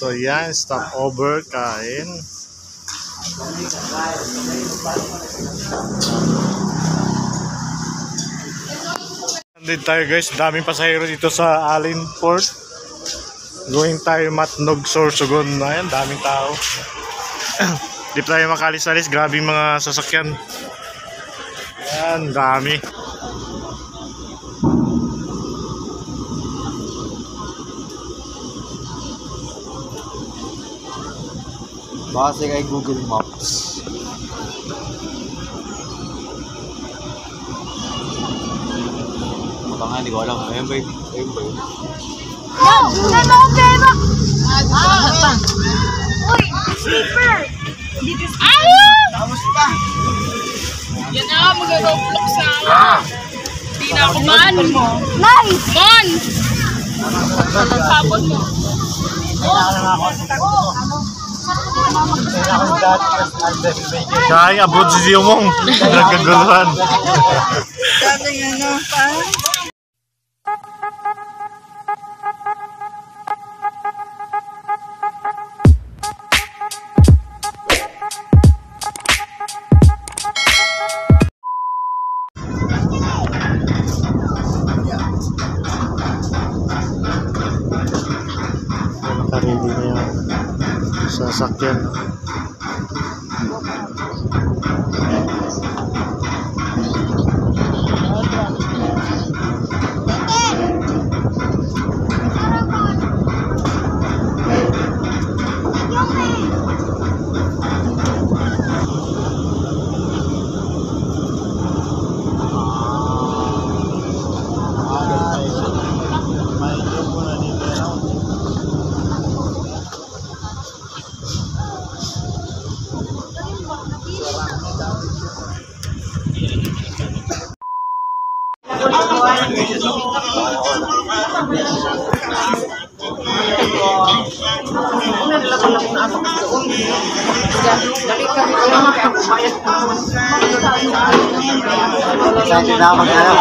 So yan, stop over, kain. Nandito tayo guys, daming pasahero dito sa Alin Port. Going tayo Matnog, Sorsogon. Ayan, daming tao. Di tayo makalis-alis, grabing mga sasakyan. Ayan, dami. Base kay Google Maps. Baka hindi ko alam. Ayun ba yun? Ayun ba yun? Uy! Sleeper! Ayun! Kamusta? Yan na, mag-roblox na ako. Hindi na ako maano mo. Nice! Man! Sabon mo. Kaya abroad si Ziyomong. Nagkaguluhan. Dating ano pa? Naka-ready na yung sasakyan.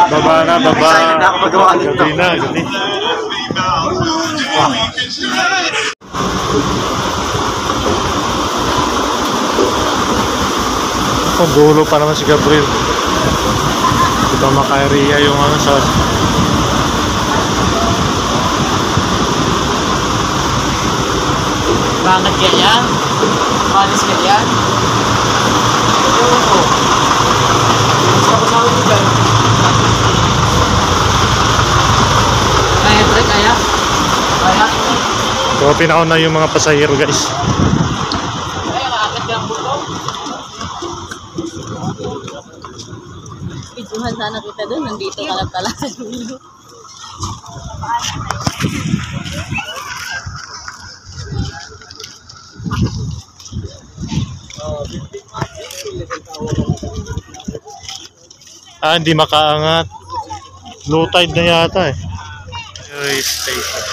Baba na, baba. Gabi na, gabi. Kung dulo pa naman si Gabriel. Di ba maka-area yung ano sa... Bakit ganyan? Malis ganyan? Oo. Gusto ko sa akin dyan. Kaya, pre, kaya? Kaya? So, pinauna yung mga pasahero guys. Kaya, kaakit ka ang buto. Pidyohan sana kita doon, nandito ka lang talaga. Hindi makaangat. Low tide na yata eh. Railway station.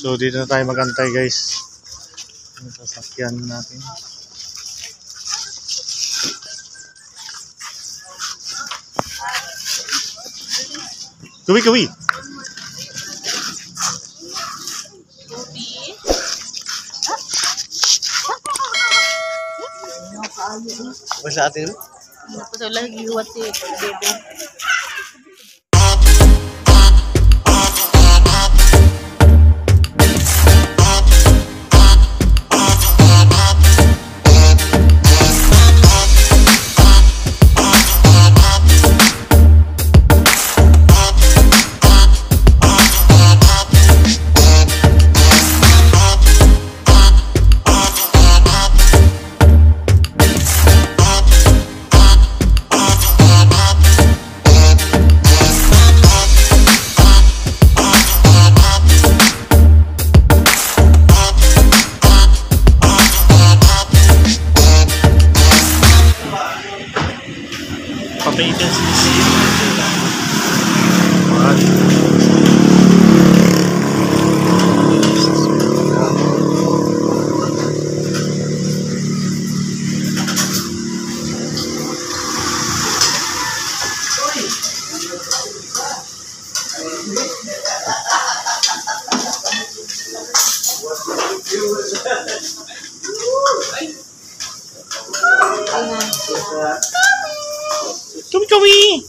So dito na tayo magantay guys. Yung sasakyan natin. Kawi, kawi! Apa sa atin? Tapos lagi what si bebe. Kumi-kumi!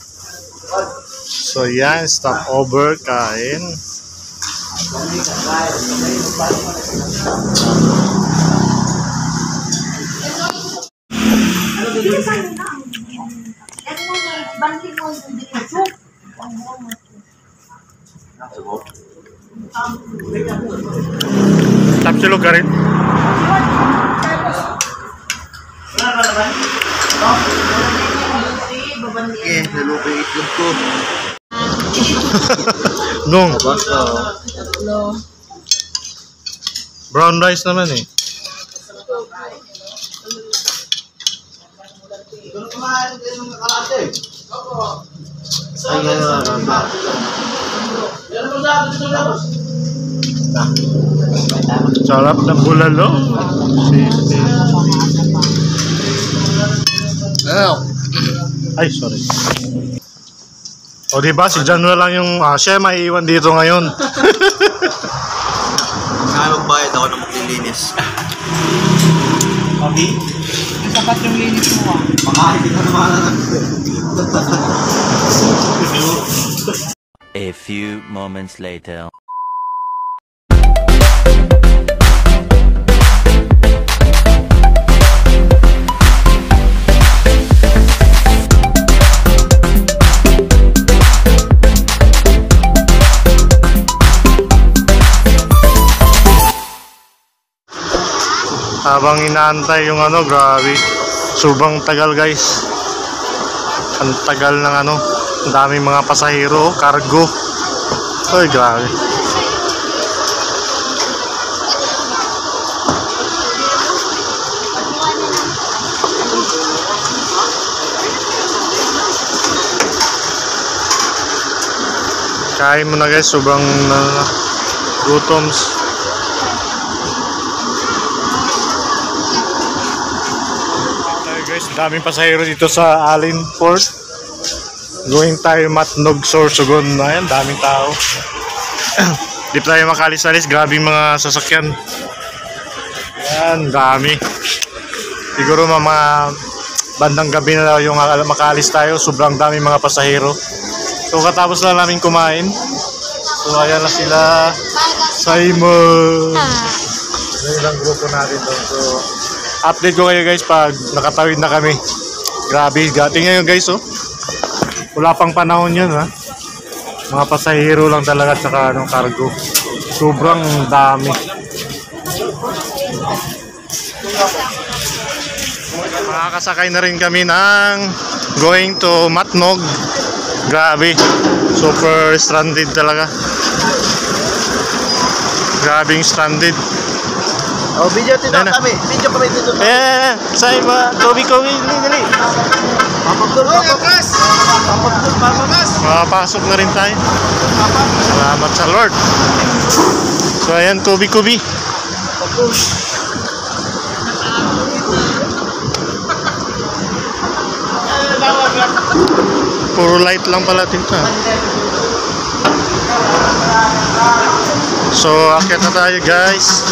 So yan, stop over, kain. Tapsilog ka rin? Eh, nalupa yung itlog ko. Nung, Basta. brown rice naman eh. Ay, gano'n. Sarap ng bulalo. Ay, sorry. O diba, si Januel lang yung siya may iwan dito ngayon. Kaya magbayad ako ng maglilinis. Sapat yung linis mo ah. Makakit ka naman. A few moments later. Habang inaantay yung grabe. Sobrang tagal guys. Ang tagal ng ang daming mga pasahero, cargo. Ay, grabe. Kain mo na guys, sobrang gutoms. Guys, daming pasahero dito sa Alin Port. Going tayo Matnog, Sorsogon. Ayan, daming tao. Di tayo makalis-alis. Grabing mga sasakyan. Ayan, dami. Siguro mga bandang gabi na yung makalis tayo. Sobrang daming mga pasahero. So katapos na namin kumain. So ayan na sila. Simon. Ayan ang grupo natin doon. So update ko kayo guys pag nakatawid na kami. Grabe, tingnan nyo guys oh. Wala pang panahon yun ha. Mga pasahero lang talaga at saka cargo. Sobrang dami. Makakasakay na rin kami ng going to Matnog. Grabe, super stranded talaga. Grabing stranded. Oh, video dito kami. Video kami dito. Say ma, Kobe, dali. Makapasok na rin tayo. Salamat sa Lord. So ayan, Kobe. Puro light lang pala dito. So akyat na tayo guys.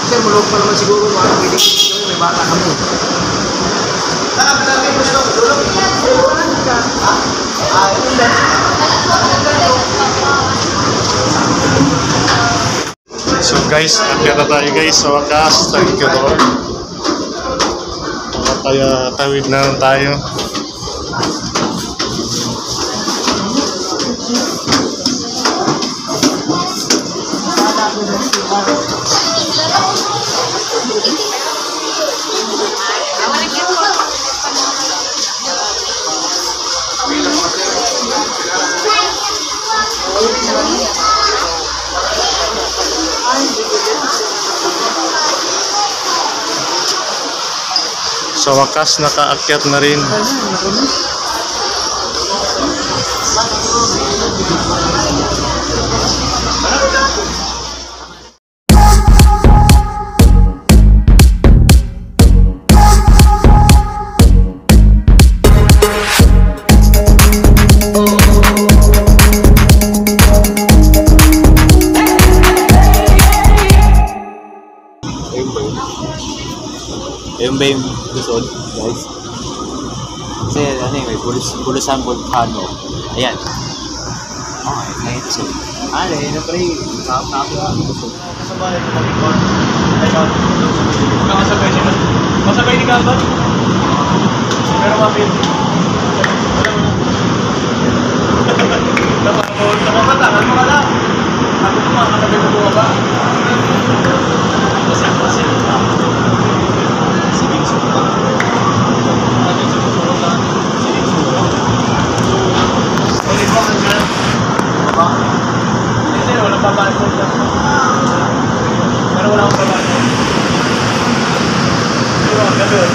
Kasi mulog pa naman siguro mga pwedeng may bata kami. Talaga mo siya tulog. So guys, akyat na tayo guys sa wakas. Thank you Lord. Tawid na lang tayo. Sa wakas nakaakyat na rin. Yun ba yung Luzon, guys? Kasi ano yung may Bulusan Volcano. Ayan. Oh, ngayon so. Ayun na pre. Kasabay ko mag-record. Ayun. Kakasabay siya. Masabay ni Calvin. Pero mapit. Nakamatangan mo ka lang. Ako ko makakatabi mo buwa ba? Kasi. Sige, suko. Sige, suko ka. Ulit mo ka dyan. Ba? Hindi, walang babaan ko dyan. Pero wala akong babaan ko. Diba, gano'n.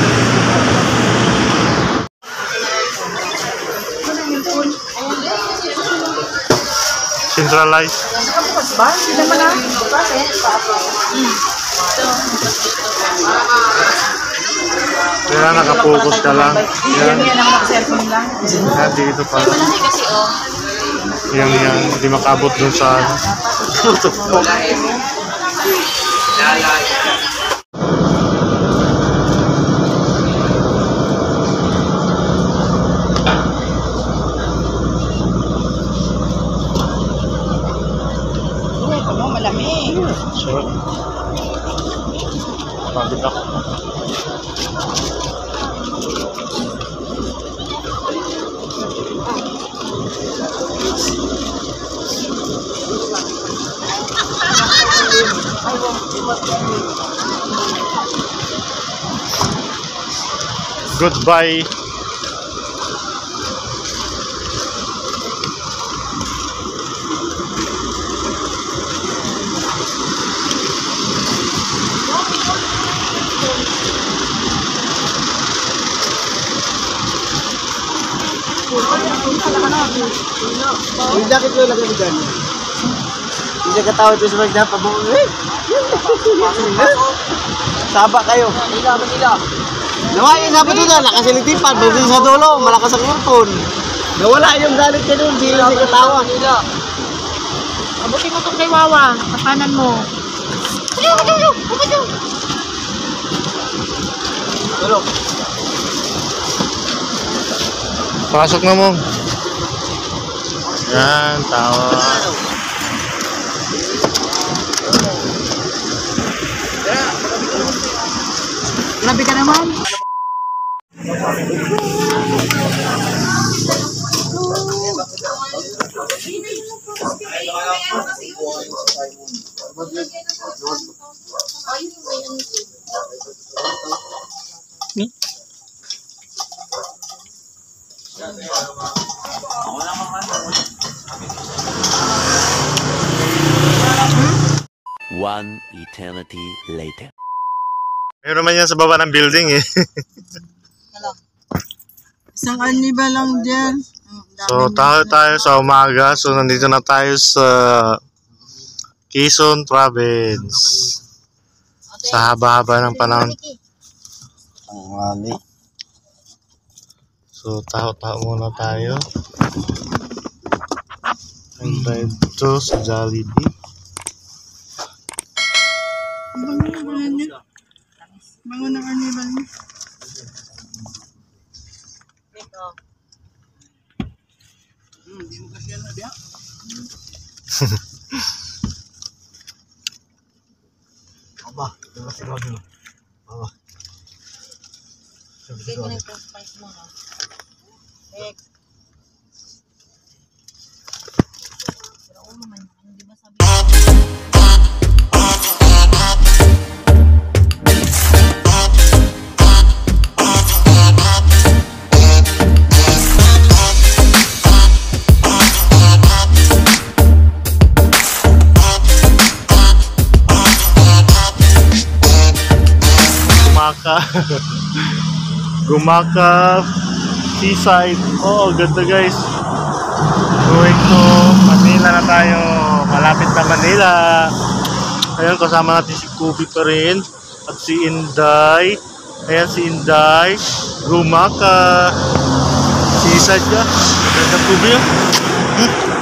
Centralized. Kaya nakapokus ka lang. Yan. Yan, dito pa. Kasi Yan, hindi makabot dun sa ano. Malamig. Sure. Pagod ako. Goodbye. Yung jacket ko lagay mo dyan. Yung jacket tawad ko sa mga pabungo. Saba kayo. Manila. Nawain na pa doon na. Nakasilitipan. Pagdating sa dulo. Malakas ang aircon. Nawala yung galit ka doon. Hindi na katawa. Abuti mo itong kay Wawa. Kapanan mo. Tulog. Pasok na mo. Yan, tawa. Grabe ka naman. One eternity later. Meron man yan sa baba ng building eh. Isang aniba lang dyan. So tayo sa umaga. So nandito na tayo sa Quezon Province. Sa haba-haba ng panahon. So tao-tao muna tayo. And dito sa Jollibee. Bango ng aniba niya. Aba, ito na siguro nyo. Aba. Bigay ko na yung spice mo, ha? Next. Pero ako naman, hindi ba sabi? Gumaka Seaside. Oh, ganda guys. Going to Manila na tayo. Malapit na Manila. Ayun, kasama natin si Kubi pa rin. At si Inday. Ayan si Inday. Gumaka Seaside ka. Ganda Kubi oh.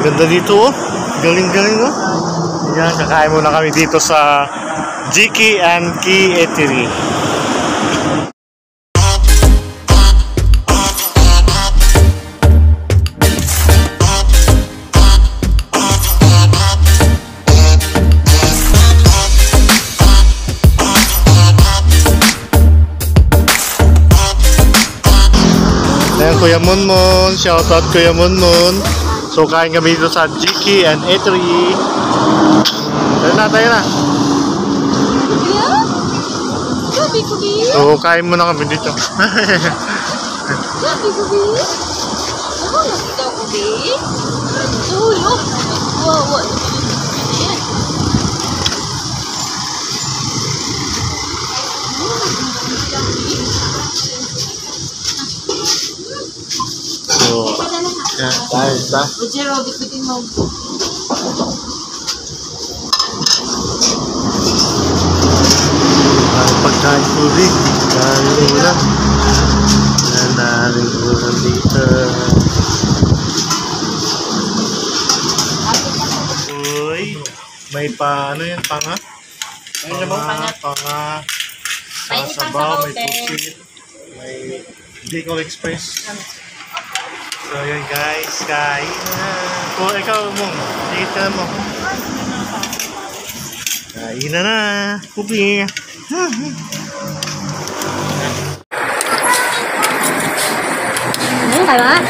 Ganda dito oh. Galing-galing oh. Ayan, kakain muna kami dito sa Jiki and Key Eatery. Kuya Monmon. Shoutout Kuya Monmon. So kain kami dito sa Jiki and Eatery. Tayo na. Gabi ko, Bi. So kain muna kami dito. Gabi ko, Bi. Ako, nakita ko, Bi. Tulog. Wow. Yan. So, yan. Tayo. Rogero, bitin mo. Ang pagkain tubig. Kain muna. Yan namin ulam dito. Uy. May ano yan? Panga? Panga. May Sabaw, may ipang sabaw, pusit. May Bicol Express. So yun guys, kain na. Kung ikaw mo, dito mo. Kain na. Pupi. Ano kayo ha?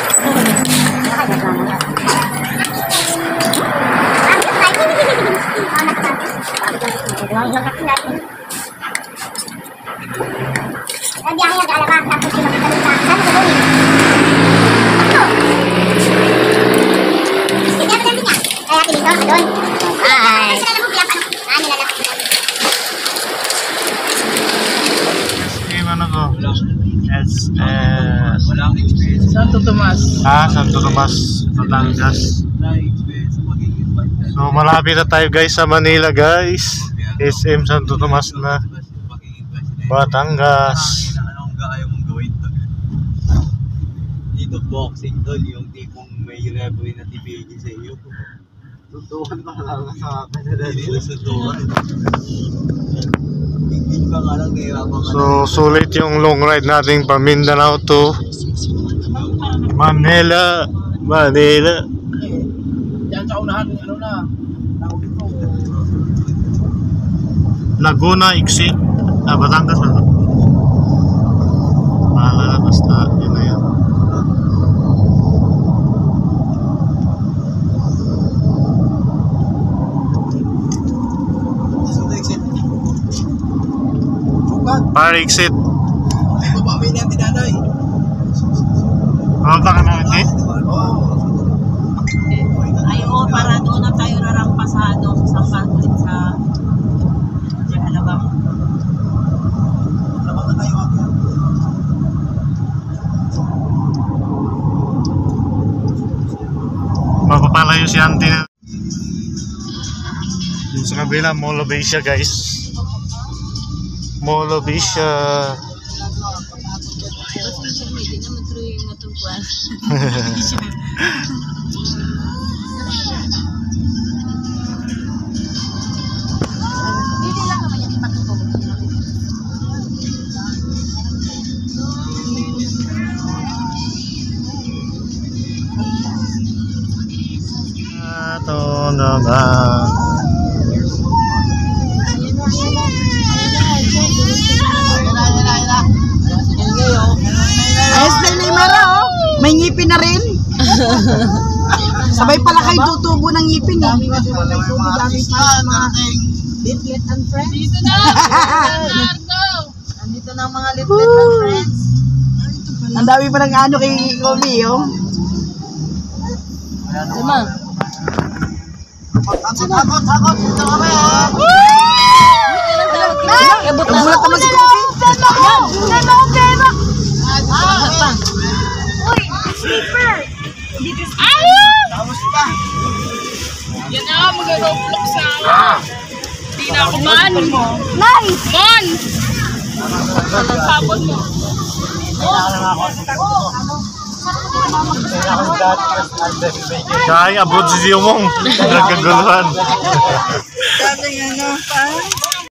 Ano ko? Walang experience. Santo Tomas. Santo Tomas, Batangas. Walang experience sa magiging bandas. So malapit na tayo guys sa Manila guys. SM Santo Tomas na, Batangas. Anong kaya mong gawin to? Dito boxing tol, yung tipong may referee na tibigin sa iyo. Tutukan pa lang sa akin. Hindi na tutukan. Hindi pa nga lang nahirapan ka. So sulit yung long ride natin pa Mindanao to Manila. Yan sa unahan, ano na. Tawag ito. Laguna, Iksi. Batangas na to. Mahala na basta. Yun na yan. Para exit. Babawin natin nanay. Pumunta ka na exit? Ayaw, para doon na tayo rarampa sa San ulit sa Alabang. Labang na tayo ako. Mapapalayo si auntie na. Dun sa kabila, Mall of Asia guys. Mall of Asia. Social media naman tuloy yung matungkuan. Dito lang naman yung ipatutulog. Ito naman. Ayos na yung Mara, oh. May ngipin na rin. Sabay pala kayo tutubo ng ngipin, eh. Dami pa mga Litlet and Friends. Dito na! Leonardo! Nandito na ang mga Litlet and Friends. Ang dami pa ng ano kay Kobe, oh. Lima. Takot! Dito kami ah! Nagulat naman si Kobe. Uy! Sleeper! Ayun! Yan na, mag-roblox na ako. Hindi na ako man. Nice! Man! Sabon mo. Kaya abroad si Ziyomong. Nagkaguluhan. Dating ano pa.